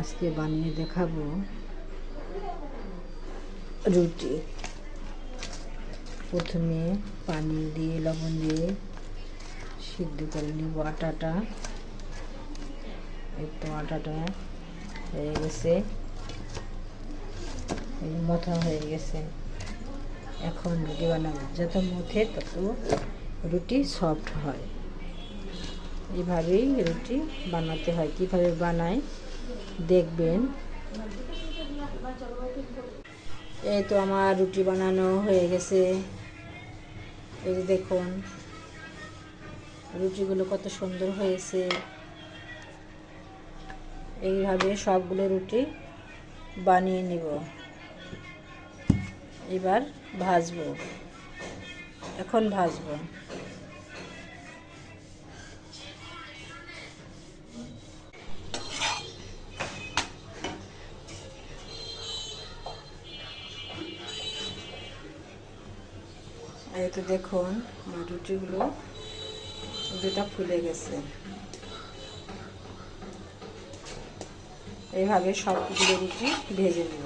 আজকে বানিয়ে দেখাবো রুটি। প্রথমে পানি দিয়ে লবণ দিয়ে সিদ্ধ করে নিব আটাটা। একটু আটাটা হয়ে গেছে, মথা হয়ে গেছে। এখন রুটি বানাবো, যত মথে তত রুটি সফট হয়। এভাবেই রুটি বানাতে হয়। কীভাবে বানাই দেখবেন। এই তো আমার রুটি বানানো হয়ে গেছে। এই যে দেখুন রুটিগুলো কত সুন্দর হয়েছে। এইভাবে সবগুলো রুটি বানিয়ে নিব। এবার ভাজবো, এখন ভাজবো। এই তো দেখুন আমার রুটিগুলো দুটা ফুলে গেছে। এইভাবে সবগুলো রুটি ভেজে নেব।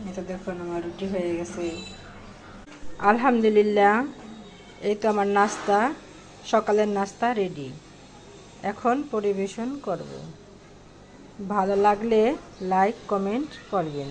এটা দেখুন আমার রুটি হয়ে গেছে। আলহামদুলিল্লাহ, এই তো আমার নাস্তা, সকালের নাস্তা রেডি। এখন পরিবেশন করব। ভালো লাগলে লাইক কমেন্ট করবেন।